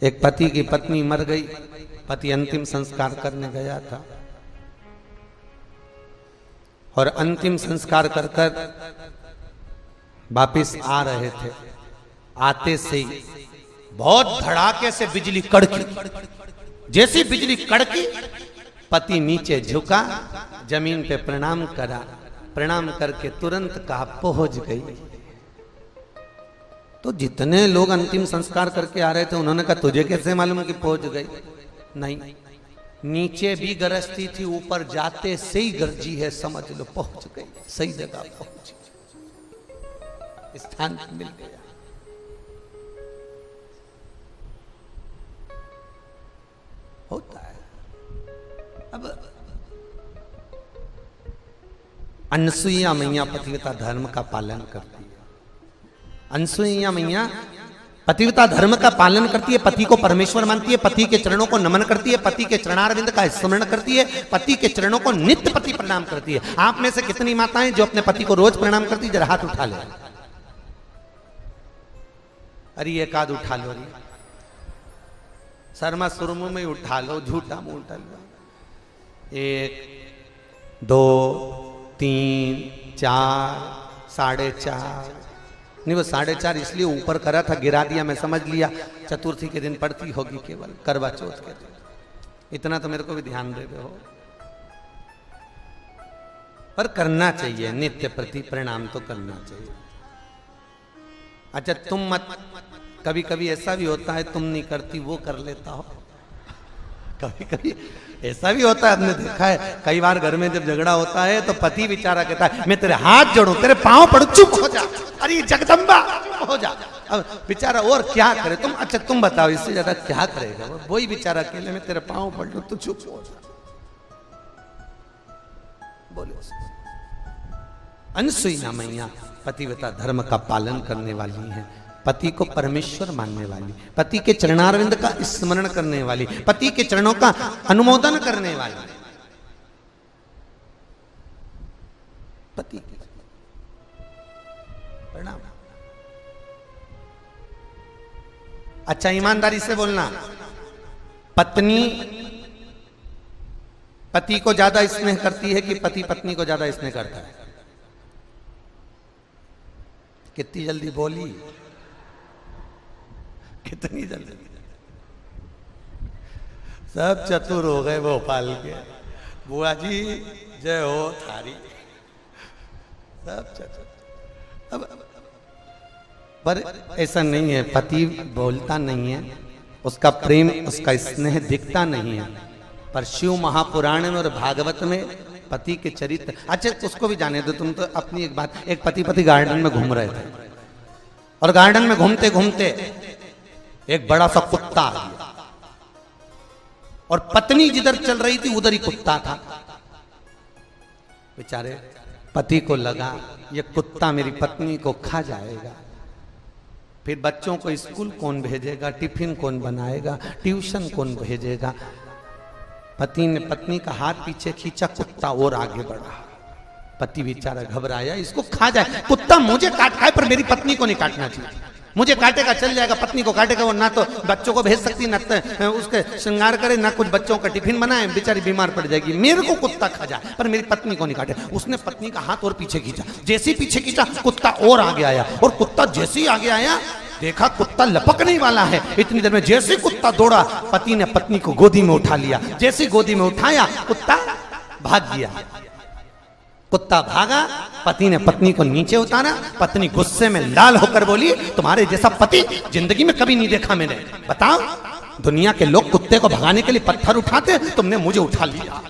A: एक पति की पत्नी मर गई, पति अंतिम संस्कार करने गया था और अंतिम संस्कार कर कर वापिस आ रहे थे। आते से ही बहुत धड़ाके से बिजली कड़की। जैसी बिजली कड़की, पति नीचे झुका, जमीन पे प्रणाम करा, प्रणाम करके तुरंत कहा पहुंच गई। तो जितने लोग अंतिम संस्कार करके आ रहे थे उन्होंने कहा तुझे कैसे मालूम कि पहुंच गई? नहीं, नीचे भी गरजती थी, ऊपर जाते से ही गरजी है, समझ लो पहुंच गई, सही जगह पहुंच गई, स्थान मिल गया। होता है। अब अनसुईया मैया पतिव्रता धर्म का पालन करती है। अनसुईया मैया पतिव्रता धर्म का पालन करती है, पति को परमेश्वर मानती है, पति के चरणों को नमन करती है, पति के चरणारविंद का स्मरण करती है, पति के चरणों को नित्य पति प्रणाम करती है। आप में से कितनी माताएं जो अपने पति को रोज प्रणाम करती है? जरा हाथ उठा ले। अरे एक आध उठा लो, शर्मा सुरमु में उठा लो, झूठा मुंह उठा लो। 1, 2, 3, 4, 4.5 नहीं, वो 4.5 इसलिए ऊपर करा था, गिरा दिया, मैं समझ लिया चतुर्थी के दिन पड़ती होगी, केवल करवा चौथ के दिन। इतना तो मेरे को भी ध्यान दे हो, पर करना चाहिए, नित्य प्रति प्रणाम तो करना चाहिए। अच्छा तुम मत, कभी कभी ऐसा भी होता है तुम नहीं करती वो कर लेता हो, कभी कभी ऐसा भी होता है, आपने देखा है कई बार घर में जब झगड़ा होता है तो पति बेचारा कहता है मैं तेरे हाथ जोड़ूं, तेरे पांव पड़ू, चुप हो जा, अरे जगदम्बा हो जा। अब बेचारा और क्या करे, तुम अच्छा तुम बताओ इससे ज्यादा क्या करेगा वो, वही बेचारा अकेले में तेरे पांव पड़ लूं तो चुप हो जा, बोलो। अनसुईया मैया पतिव्रता धर्म का पालन करने वाली हैं, पति को परमेश्वर मानने वाली, पति के चरणारविंद का स्मरण करने वाली, पति के चरणों का अनुमोदन करने वाली, पति प्रणाम। अच्छा ईमानदारी से बोलना, पत्नी पति को ज्यादा स्नेह करती है कि पति पत्नी को ज्यादा स्नेह करता है? कितनी जल्दी बोली, कितनी जल्दी, सब चतुर हो गए भोपाल के, बुआ जी जय हो थारी, सब चतुर। अब पर ऐसा नहीं है, पति बोलता नहीं है, उसका प्रेम उसका स्नेह दिखता नहीं है, पर शिव महापुराण में और भागवत में पति के चरित्र। अच्छा उसको भी जाने दो, तुम तो अपनी एक बात, एक पति गार्डन में घूम रहे थे और गार्डन में घूमते घूमते एक बड़ा सा कुत्ता आ गया और पत्नी जिधर चल रही थी उधर ही कुत्ता था। बेचारे पति को लगा ये कुत्ता मेरी पत्नी को खा जाएगा, फिर बच्चों को स्कूल कौन भेजेगा, टिफिन कौन बनाएगा, ट्यूशन कौन भेजेगा। पति ने पत्नी का हाथ पीछे खींचा, कुत्ता और आगे बढ़ा, पति बेचारा घबराया इसको खा जाए, कुत्ता मुझे काट खाए पर मेरी पत्नी को नहीं काटना चाहिए, मुझे काटेगा चल जाएगा, पत्नी को काटेगा वो, ना तो बच्चों को भेज सकती, ना तो उसके श्रृंगार करे, ना कुछ बच्चों का टिफिन बनाए, बेचारी बीमार पड़ जाएगी, मेरे को कुत्ता खा जाए पर मेरी पत्नी को नहीं काटे। उसने पत्नी का हाथ और पीछे खींचा, जैसे ही पीछे खींचा कुत्ता और आगे आया, और कुत्ता जैसे ही आगे आया देखा कुत्ता लपकने वाला है, इतनी देर में जैसे कुत्ता दौड़ा पति ने पत्नी को गोदी में उठा लिया, जैसे गोदी में उठाया कुत्ता भाग गया, कुत्ता भागा, पति ने पत्नी को नीचे उतारा, पत्नी गुस्से में लाल होकर बोली तुम्हारे जैसा पति जिंदगी में कभी नहीं देखा मैंने, बताओ दुनिया के लोग कुत्ते को भगाने के लिए पत्थर उठाते, तुमने मुझे उठा लिया।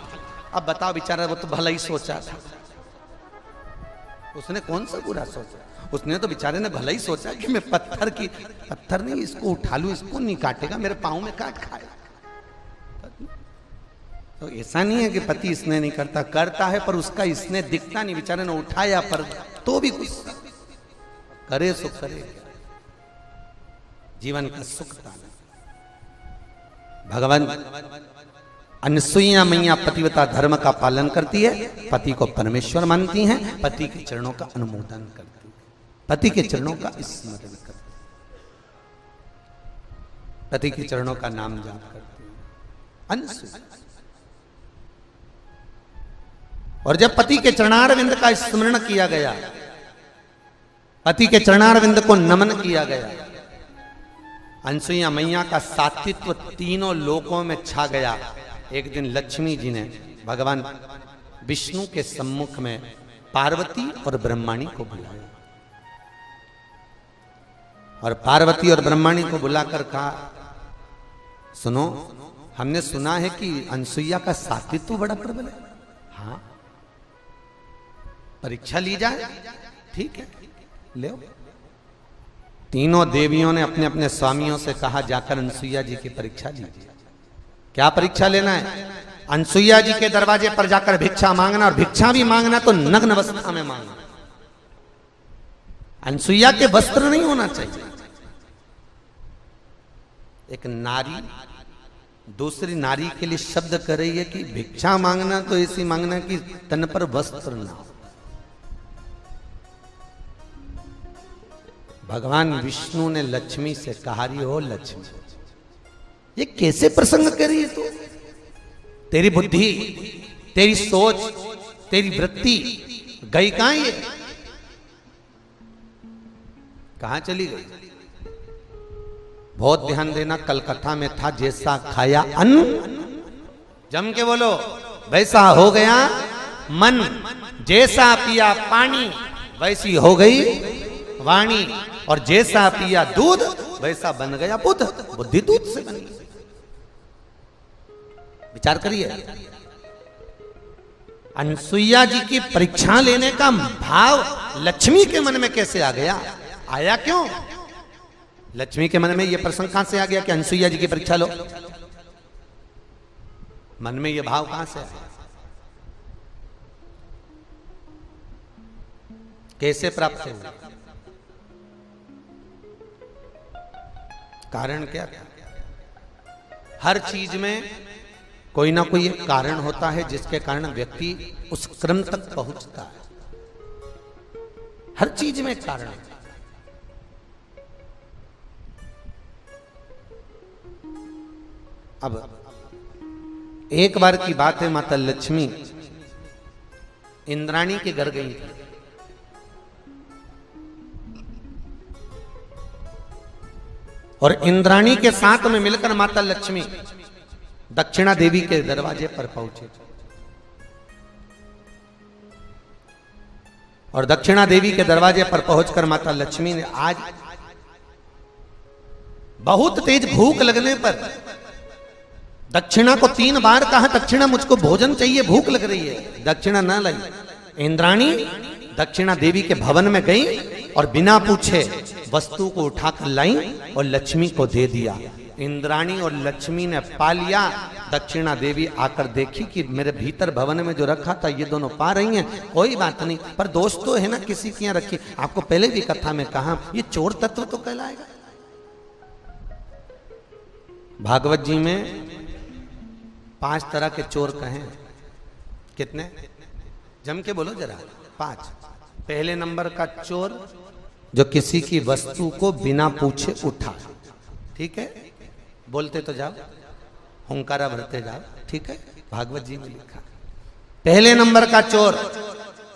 A: अब बताओ बेचारा वो तो भला ही सोचा था, उसने कौन सा बुरा सोचा, उसने तो बेचारे ने भला ही सोचा कि मैं पत्थर नहीं इसको उठा लूं, इसको नहीं काटेगा, मेरे पाँव में काट खाए। तो ऐसा नहीं है कि पति स्नेह नहीं करता, करता है पर उसका स्नेह दिखता नहीं, बेचारे ने उठाया पर तो भी कुछ करे सो करे, जीवन का सुख पाना। भगवान अनसुईया मैया पतिव्रता धर्म का पालन करती है, पति को परमेश्वर मानती हैं, पति के चरणों का अनुमोदन करती है, पति के चरणों का स्मरण करती है, पति के चरणों का नाम जाप करती है अनसुईया। और जब पति के चरणारविंद का स्मरण किया गया, पति के चरणारविंद को नमन किया गया, अनसुईया मैया का सात्वित्व तीनों लोकों में छा गया। एक दिन लक्ष्मी जी ने भगवान विष्णु के सम्मुख में पार्वती और ब्रह्माणी को बुलाया, और पार्वती और ब्रह्माणी को बुलाकर कहा सुनो, हमने सुना है कि अनसुईया का सात्वित्व बड़ा प्रबल है, हाँ परीक्षा ली जाए, ठीक है ले। तीनों देवियों ने अपने अपने स्वामियों से कहा जाकर अनसुईया जी की परीक्षा लीजिए। क्या परीक्षा लेना है? अनसुईया जी के दरवाजे पर जाकर भिक्षा मांगना, और भिक्षा भी मांगना तो नग्न अवस्था में मांगना, अनसुईया के वस्त्र नहीं होना चाहिए। एक नारी दूसरी नारी के लिए शब्द कर रही है कि भिक्षा मांगना तो ऐसी मांगना कि तन पर वस्त्र ना हो। भगवान विष्णु ने लक्ष्मी से कहा, रही हो लक्ष्मी, ये कैसे प्रसंग कर रही है तू? तेरी बुद्धि, तेरी सोच, तेरी वृत्ति गई कहां? ये कहां चली गई? बहुत ध्यान देना, कल कथा में था जैसा खाया अन्न जम के बोलो। वैसा हो गया मन, जैसा पिया पानी वैसी हो गई वाणी, और जैसा पिया दूध वैसा बन गया बुद्ध। बुद्धि दूध से बनी। विचार करिए, अनसुईया जी की परीक्षा लेने का भाव लक्ष्मी के मन में कैसे आ गया? आया क्यों? लक्ष्मी के मन में यह प्रसंग कहां से आ गया कि अनसुईया जी की परीक्षा लो? मन में यह भाव कहां से आया? कैसे प्राप्त हुआ? कारण क्या था? हर चीज में कोई ना कोई एक कारण होता है जिसके कारण व्यक्ति उस क्रम तक पहुंचता है। हर चीज में एक कारण है। अब एक बार की बात है, माता लक्ष्मी इंद्राणी के घर गई थी। और इंद्राणी के साथ में मिलकर माता लक्ष्मी दक्षिणा देवी के दरवाजे पर पहुंचे। और दक्षिणा देवी के दरवाजे पर पहुंचकर माता लक्ष्मी ने आज बहुत तेज भूख लगने पर दक्षिणा को 3 बार कहा, दक्षिणा मुझको भोजन चाहिए, भूख लग रही है। दक्षिणा ना लाई। इंद्राणी दक्षिणा देवी के भवन में गई और बिना पूछे वस्तु को उठाकर लाई और लक्ष्मी को दे दिया। इंद्राणी और लक्ष्मी ने पा लिया। दक्षिणा देवी आकर देखी कि मेरे भीतर भवन में जो रखा था ये दोनों पा रही हैं, कोई बात नहीं, पर दोष तो है ना किसी की यहाँ रखी। आपको पहले भी कथा में कहा, ये चोर तत्व तो कहलाएगा। भागवत जी में 5 तरह के चोर कहें। कितने? जम के बोलो जरा। 5। पहले नंबर का चोर जो किसी की वस्तु को बिना पूछे उठा। ठीक है, बोलते तो जाओ, हुंकारा भरते जाओ। ठीक है, भागवत जी में लिखा। पहले नंबर का चोर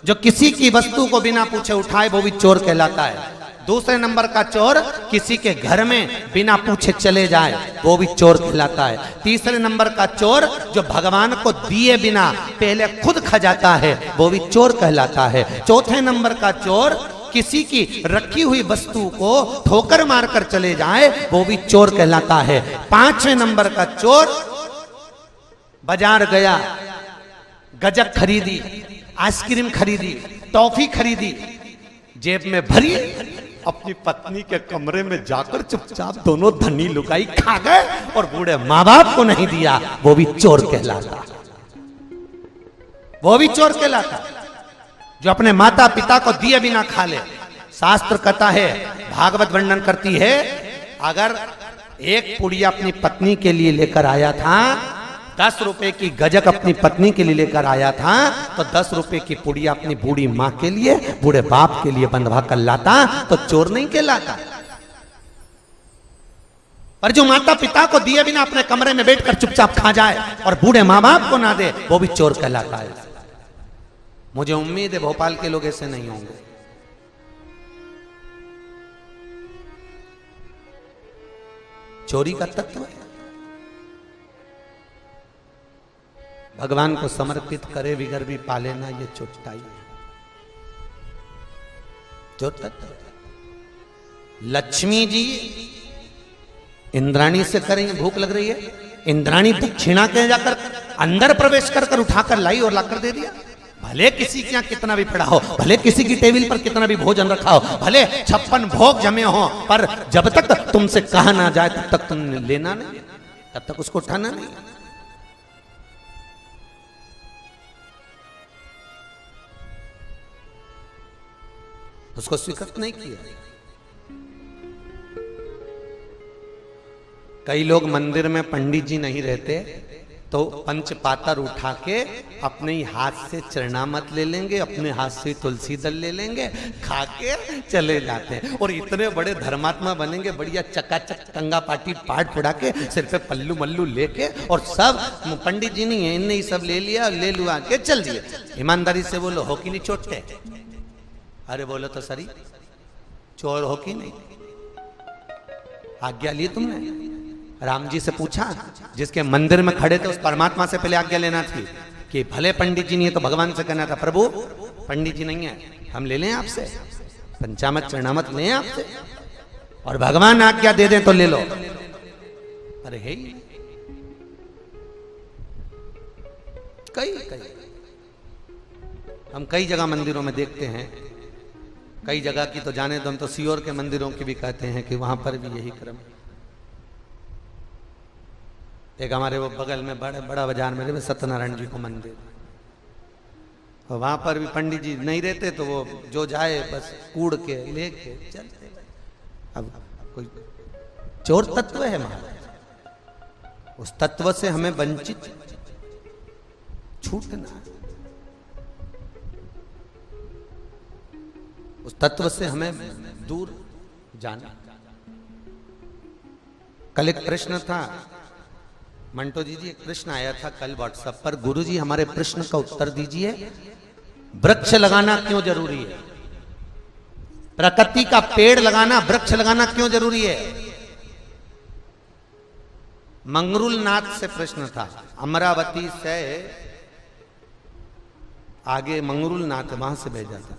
A: जो किसी की वस्तु को बिना पूछे उठाए वो भी चोर कहलाता है। दूसरे नंबर का चोर किसी के घर में बिना पूछे चले जाए वो भी चोर कहलाता है। तीसरे नंबर का चोर जो भगवान को दिए बिना पहले खुद खा जाता है वो भी चोर कहलाता है। चौथे नंबर का चोर किसी की रखी हुई वस्तु को ठोकर मारकर चले जाए वो भी चोर कहलाता है। 5वें नंबर का चोर बाजार गया, गजक खरीदी, आइसक्रीम खरीदी, टॉफी खरीदी, जेब में भरी, अपनी पत्नी के कमरे में जाकर चुपचाप दोनों धनी लुगाई खा गए और बूढ़े माँ बाप को नहीं दिया, वो भी चोर कहलाता। वो भी चोर कहलाता जो अपने माता पिता को दिए बिना खा ले। शास्त्र कहता है, भागवत वर्णन करती है, अगर एक पुड़िया अपनी पत्नी के लिए लेकर आया था, 10 रुपए की गजक अपनी पत्नी के लिए लेकर आया था, तो 10 रुपए की पुड़िया अपनी बूढ़ी माँ के लिए, बूढ़े बाप के लिए बंधवा कर लाता तो चोर नहीं कहलाता। पर जो माता पिता को दिए बिना अपने कमरे में बैठकर चुपचाप खा जाए और बूढ़े माँ बाप को ना दे वो भी चोर कहलाता है। मुझे उम्मीद है भोपाल के लोग ऐसे नहीं होंगे। चोरी का तत्व है। भगवान को समर्पित करे बिगर भी पाले ना, ये चोटाई है। जो तत्व लक्ष्मी जी इंद्राणी से करेंगे, भूख लग रही है, इंद्राणी दक्षिणा के जाकर अंदर प्रवेश कर उठाकर लाई और लाकर दे दिया। भले किसी के यहाँ कितना भी पड़ा हो, भले किसी की टेबल पर कितना भी भोजन रखा हो, भले 56 भोग जमे हो, पर जब तक तुमसे कहा ना जाए तब तक तुमने लेना नहीं, तब तक उसको उठाना नहीं। उसको स्वीकृत नहीं किया। कई लोग मंदिर में पंडित जी नहीं रहते तो पंचपातर उठा के अपने ही हाथ से चरणामत ले लेंगे, अपने हाथ से तुलसी दल ले लेंगे, खा के चले जाते हैं और इतने बड़े धर्मात्मा बनेंगे, बढ़िया चकाचक टंगा पाटी पाट फुड़ा के सिर पे पल्लू मल्लू लेके, और सब पंडित जी नहीं है, इनने ही सब ले लिया, ले लुआ के चल दिए। ईमानदारी से बोलो, हो कि नहीं चोटते? अरे बोलो तो सरी, चोर हो कि नहीं? आज्ञा ली तुमने? राम जी से पूछा, जिसके मंदिर में खड़े थे उस परमात्मा से पहले आज्ञा लेना थी कि भले पंडित जी नहीं है तो भगवान से कहना था, प्रभु पंडित जी नहीं है, हम ले लें आपसे, पंचामत चरणामत लें आपसे, और भगवान आज्ञा दे दें तो ले लो। अरे है ही कई हम कई जगह मंदिरों में देखते हैं, कई जगह की तो जाने दो, हम तो सीहोर के मंदिरों की भी कहते हैं कि वहां पर भी यही क्रम। एक हमारे वो बगल में बड़ा बाजार में सत्यनारायण जी को मंदिर, और वहां पर भी पंडित जी नहीं रहते तो वो जो जाए बस कूड़ के लेके चलते। अब कोई चोर तत्व है महाराज, उस तत्व से हमें वंचित छूटना, उस तत्व से हमें दूर जाना। कल एक प्रश्न था, मंटो जी एक प्रश्न आया था कल व्हाट्सएप पर, गुरुजी हमारे प्रश्न का उत्तर दीजिए, वृक्ष लगाना क्यों जरूरी है? प्रकृति का पेड़ लगाना, वृक्ष लगाना क्यों जरूरी है? मंगरूल नाथ से प्रश्न था, अमरावती से आगे मंगरूल नाथ वहां से भेजा था,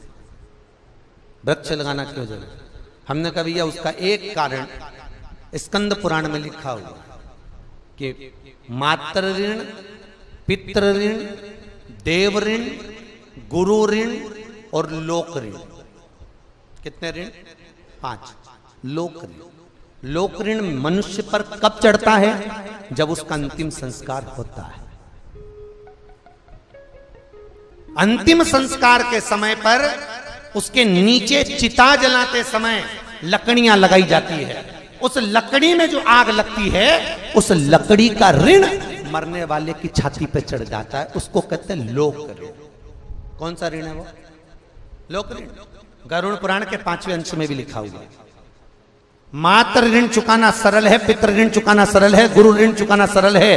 A: वृक्ष लगाना क्यों जरूरी? हमने कहा भैया उसका एक कारण स्कंद पुराण में लिखा हुआ कि मातृ ऋण, पितृ ऋण, देव ऋण, गुरु ऋण और लोक ऋण। कितने ऋण? 5। लोक ऋण, लोक ऋण मनुष्य पर कब चढ़ता है? जब उसका अंतिम संस्कार होता है। अंतिम संस्कार के समय पर उसके नीचे चिता जलाते समय लकड़ियां लगाई जाती है, उस लकड़ी में जो आग लगती है उस लकड़ी का ऋण मरने वाले की छाती पे चढ़ जाता है, उसको कहते हैं लोक ऋण। कौन सा ऋण है वो? लोक ऋण। गरुड़ पुराण के 5वें अंश में भी लिखा हुआ है, मातृ ऋण चुकाना सरल है, पितृ ऋण चुकाना सरल है, गुरु ऋण चुकाना सरल है,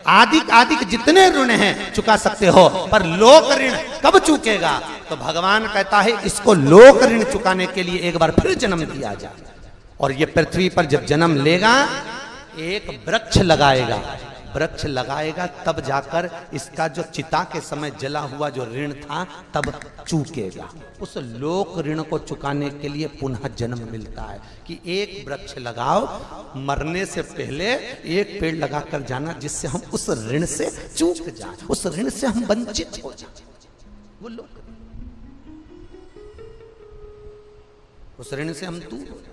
A: आदि जितने ऋण हैं चुका सकते हो, पर लोक ऋण कब चुकेगा? तो भगवान कहता है इसको लोक ऋण चुकाने के लिए एक बार फिर जन्म दिया जाए, और ये पृथ्वी पर जब जन्म लेगा एक वृक्ष लगाएगा, वृक्ष लगाएगा तब जाकर इसका जो चिता के समय जला हुआ जो ऋण था तब चूकेगा। उस लोक ऋण को चुकाने के लिए पुनः जन्म मिलता है कि एक वृक्ष लगाओ, मरने से पहले एक पेड़ लगाकर जाना, जिससे हम उस ऋण से चूक जाएं, उस ऋण से हम वंचित हो जाएं। वो लोक, उस ऋण से हम दूर हो जाएं।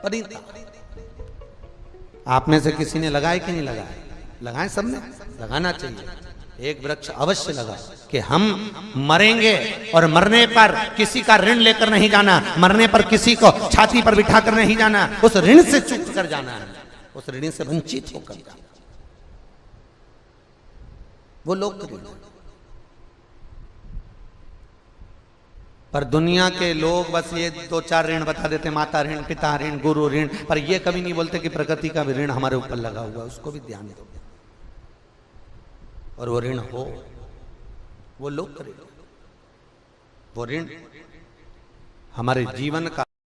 A: परिता आप में से किसी ने लगाए कि नहीं लगाए? लगाएं, सबने लगाना चाहिए। एक वृक्ष अवश्य लगा कि हम मरेंगे और मरने पर किसी का ऋण लेकर नहीं जाना, मरने पर किसी को छाती पर बिठा कर नहीं जाना, उस ऋण से चूक कर जाना है, उस ऋण से वंचित होकर जाना। वो लोग पर दुनिया के लोग बस ये 2-4 ऋण बता देते, माता ऋण, पिता ऋण, गुरु ऋण, पर ये कभी नहीं बोलते कि प्रकृति का भी ऋण हमारे ऊपर लगा हुआ है, उसको भी ध्यान दो, और वो ऋण हो वो लोग करेगा। वो ऋण हमारे जीवन का